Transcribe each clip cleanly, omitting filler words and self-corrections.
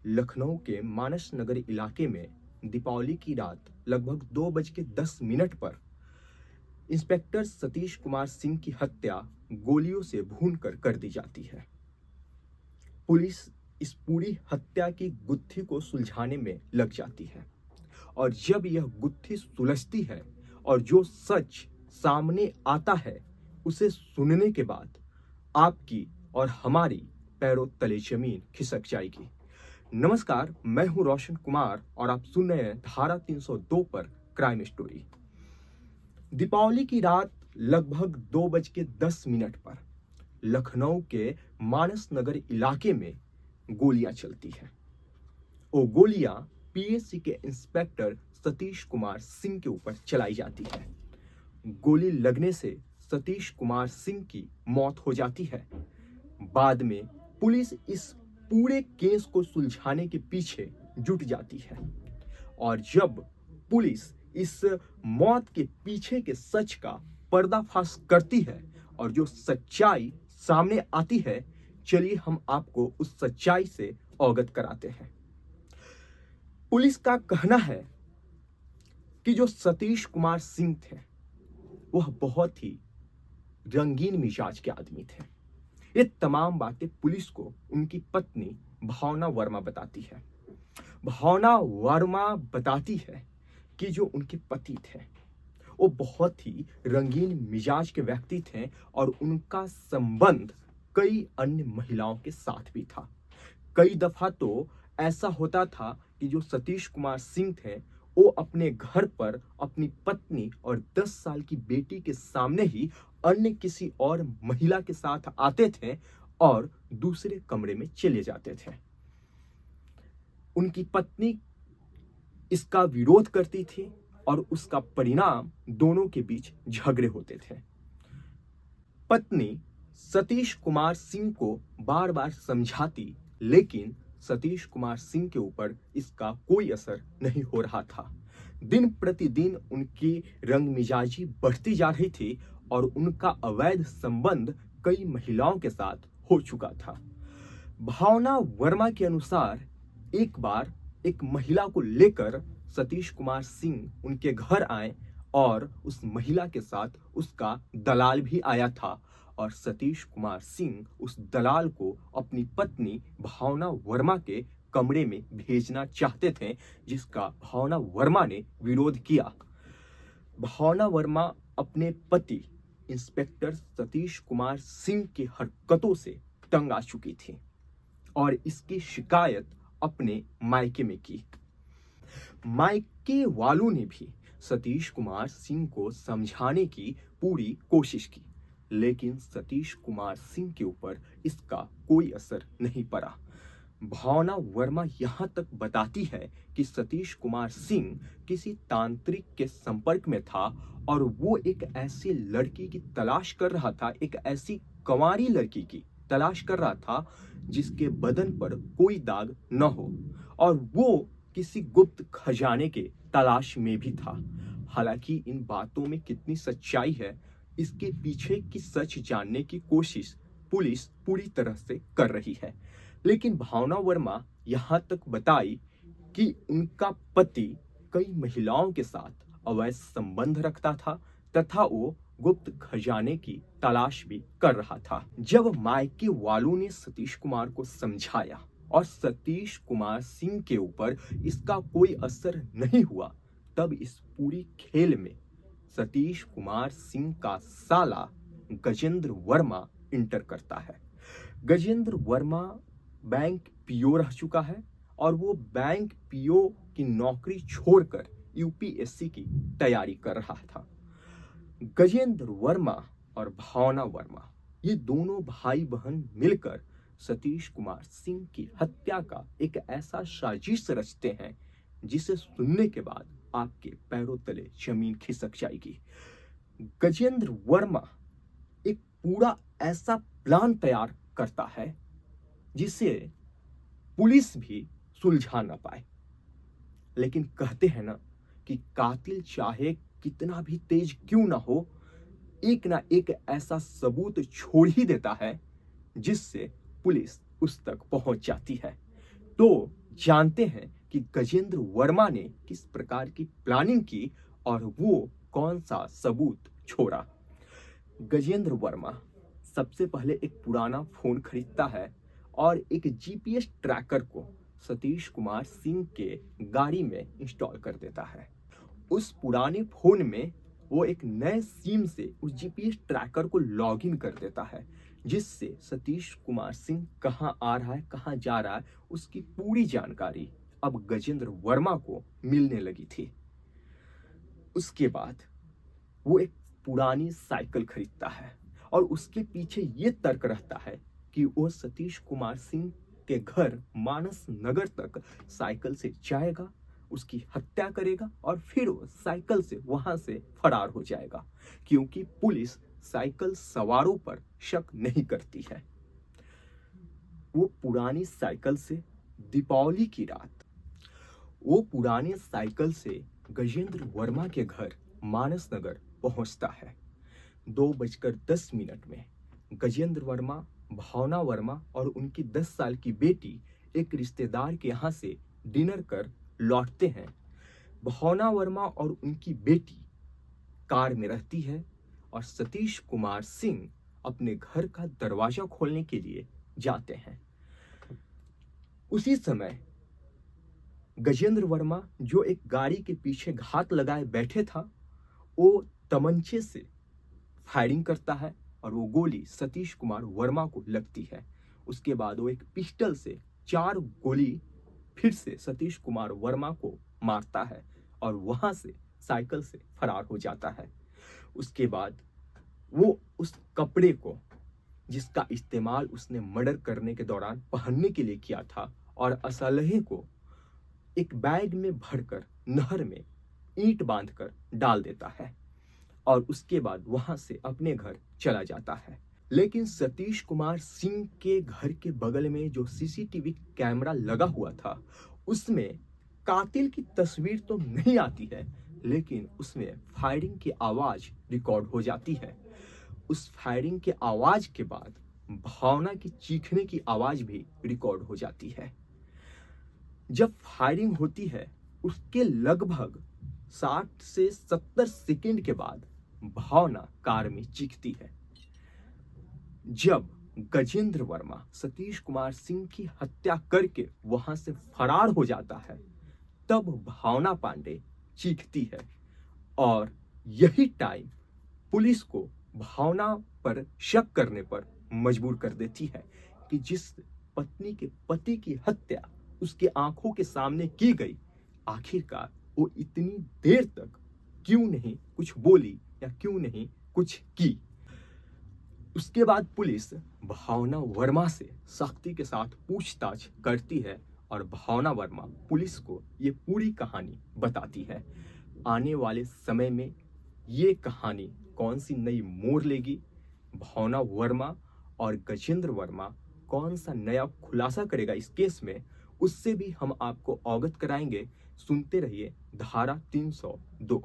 लखनऊ के मानस नगर इलाके में दीपावली की रात लगभग 2:10 पर इंस्पेक्टर सतीश कुमार सिंह की हत्या गोलियों से भूनकर कर दी जाती है। पुलिस इस पूरी हत्या की गुत्थी को सुलझाने में लग जाती है और जब यह गुत्थी सुलझती है और जो सच सामने आता है उसे सुनने के बाद आपकी और हमारी पैरों तले जमीन खिसक जाएगी। नमस्कार, मैं हूं रोशन कुमार और आप सुन रहे हैं धारा 302 पर क्राइम स्टोरी। दीपावली की रात लगभग 2:10 पर लखनऊ के मानस नगर इलाके में गोलियां चलती हैं। वो गोलियां पीएससी के इंस्पेक्टर सतीश कुमार सिंह के ऊपर चलाई जाती है। गोली लगने से सतीश कुमार सिंह की मौत हो जाती है। बाद में पुलिस इस पूरे केस को सुलझाने के पीछे जुट जाती है और जब पुलिस इस मौत के पीछे के सच का पर्दाफाश करती है और जो सच्चाई सामने आती है, चलिए हम आपको उस सच्चाई से अवगत कराते हैं। पुलिस का कहना है कि जो सतीश कुमार सिंह थे वह बहुत ही रंगीन मिजाज के आदमी थे। ये तमाम बातें पुलिस को उनकी पत्नी भावना वर्मा बताती है। भावना वर्मा बताती है कि जो उनके पति थे वो बहुत ही रंगीन मिजाज के व्यक्ति थे और उनका संबंध कई अन्य महिलाओं के साथ भी था। कई दफा तो ऐसा होता था कि जो सतीश कुमार सिंह थे वो अपने घर पर अपनी पत्नी और 10 साल की बेटी के सामने ही अन्य किसी और महिला के साथ आते थे और दूसरे कमरे में चले जाते थे। उनकी पत्नी इसका विरोध करती थी और उसका परिणाम दोनों के बीच झगड़े होते थे। पत्नी सतीश कुमार सिंह को बार बार समझाती, लेकिन सतीश कुमार सिंह के ऊपर इसका कोई असर नहीं हो रहा था। दिन प्रतिदिन उनकी रंगमिजाजी बढ़ती जा रही थी और उनका अवैध संबंध कई महिलाओं के साथ हो चुका था। भावना वर्मा के अनुसार एक बार एक महिला को लेकर सतीश कुमार सिंह उनके घर आए और उस महिला के साथ उसका दलाल भी आया था और सतीश कुमार सिंह उस दलाल को अपनी पत्नी भावना वर्मा के कमरे में भेजना चाहते थे, जिसका भावना वर्मा ने विरोध किया। भावना वर्मा अपने पति इंस्पेक्टर सतीश कुमार सिंह की हरकतों से तंग आ चुकी थी और इसकी शिकायत अपने मायके में की। मायके वालों ने भी सतीश कुमार सिंह को समझाने की पूरी कोशिश की, लेकिन सतीश कुमार सिंह के ऊपर इसका कोई असर नहीं पड़ा। भावना वर्मा यहां तक बताती है कि सतीश कुमार सिंह किसी तांत्रिक के संपर्क में था और वो एक ऐसी लड़की की तलाश कर रहा था, एक ऐसी कंवारी लड़की की तलाश कर रहा था जिसके बदन पर कोई दाग न हो और वो किसी गुप्त खजाने के तलाश में भी था। हालांकि इन बातों में कितनी सच्चाई है, इसके पीछे की सच जानने की कोशिश पुलिस पूरी तरह से कर रही है। लेकिन भावना वर्मा यहां तक बताई कि उनका पति कई महिलाओं के साथ अवैध संबंध रखता था तथा वो गुप्त खजाने की तलाश भी कर रहा था। जब मायके वालों ने सतीश कुमार को समझाया और सतीश कुमार सिंह के ऊपर इसका कोई असर नहीं हुआ, तब इस पूरी खेल में सतीश कुमार सिंह का साला गजेंद्र वर्मा इंटर करता है। गजेंद्र वर्मा बैंक पीओ रह चुका है और वो बैंक पीओ की नौकरी छोड़कर यूपीएससी की तैयारी कर रहा था। गजेंद्र वर्मा और भावना वर्मा ये दोनों भाई बहन मिलकर सतीश कुमार सिंह की हत्या का एक ऐसा साजिश रचते हैं जिसे सुनने के बाद आपके पैरों तले जमीन खिसक जाएगी। गजेंद्र वर्मा एक पूरा ऐसा प्लान तैयार करता है जिसे पुलिस भी सुलझा ना पाए, लेकिन कहते हैं ना कि कातिल चाहे कितना भी तेज क्यों ना हो, एक ना एक ऐसा सबूत छोड़ ही देता है जिससे पुलिस उस तक पहुंच जाती है। तो जानते हैं कि गजेंद्र वर्मा ने किस प्रकार की प्लानिंग की और वो कौन सा सबूत छोड़ा। गजेंद्र वर्मा सबसे पहले एक पुराना फोन खरीदता है और एक जीपीएस ट्रैकर को सतीश कुमार सिंह के गाड़ी में इंस्टॉल कर देता है। उस पुराने फोन में वो एक नए सिम से उस जीपीएस ट्रैकर को लॉगिन कर देता है, जिससे सतीश कुमार सिंह कहाँ आ रहा है, कहाँ जा रहा है, उसकी पूरी जानकारी अब गजेंद्र वर्मा को मिलने लगी थी। उसके बाद वो एक पुरानी साइकिल खरीदता है और उसके पीछे ये तर्क रहता है कि वो सतीश कुमार सिंह के घर मानस नगर तक साइकिल से जाएगा, उसकी हत्या करेगा और फिर वो साइकिल से वहां से फरार हो जाएगा, क्योंकि पुलिस साइकिल सवारों पर शक नहीं करती है। वो पुरानी साइकिल से दीपावली की रात वो पुराने साइकिल से गजेंद्र वर्मा के घर मानस नगर पहुंचता है। 2:10 में गजेंद्र वर्मा, भावना वर्मा और उनकी 10 साल की बेटी एक रिश्तेदार के यहाँ से डिनर कर लौटते हैं। भावना वर्मा और उनकी बेटी कार में रहती है और सतीश कुमार सिंह अपने घर का दरवाजा खोलने के लिए जाते हैं। उसी समय गजेंद्र वर्मा, जो एक गाड़ी के पीछे घात लगाए बैठे था, वो तमंचे से फायरिंग करता है और वो गोली सतीश कुमार वर्मा को लगती है। उसके बाद वो एक पिस्टल से 4 गोली फिर से सतीश कुमार वर्मा को मारता है और वहां से साइकिल से फरार हो जाता है। उसके बाद वो उस कपड़े को, जिसका इस्तेमाल उसने मर्डर करने के दौरान पहनने के लिए किया था, और असलहे को एक बैग में भरकर नहर में ईंट बांधकर डाल देता है और उसके बाद वहां से अपने घर चला जाता है। लेकिन सतीश कुमार सिंह के घर के बगल में जो सीसीटीवी कैमरा लगा हुआ था, उसमें कातिल की तस्वीर तो नहीं आती है, लेकिन उसमें फायरिंग की आवाज रिकॉर्ड हो जाती है। उस फायरिंग के आवाज के बाद भावना की चीखने की आवाज भी रिकॉर्ड हो जाती है। जब फायरिंग होती है, उसके लगभग 60 से 70 सेकंड के बाद भावना कार में चीखती है। जब गजेंद्र वर्मा सतीश कुमार सिंह की हत्या करके वहां से फरार हो जाता है, तब भावना पांडे चीखती है और यही टाइम पुलिस को भावना पर शक करने पर मजबूर कर देती है कि जिस पत्नी के पति की हत्या उसके आंखों के सामने की गई, आखिरकार वो इतनी देर तक क्यों नहीं कुछ बोली या क्यों नहीं कुछ की। उसके बाद पुलिस भावना वर्मा से सख्ती के साथ पूछताछ करती है और भावना वर्मा पुलिस को ये पूरी कहानी बताती है। आने वाले समय में ये कहानी कौन सी नई मोड़ लेगी, भावना वर्मा और गजेंद्र वर्मा कौन सा नया खुलासा करेगा इस केस में, उससे भी हम आपको अवगत कराएंगे। सुनते रहिए धारा 302।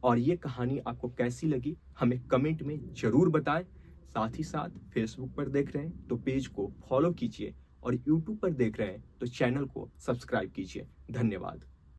और ये कहानी आपको कैसी लगी हमें कमेंट में जरूर बताएं। साथ ही साथ फेसबुक पर देख रहे हैं तो पेज को फॉलो कीजिए और यूट्यूब पर देख रहे हैं तो चैनल को सब्सक्राइब कीजिए। धन्यवाद।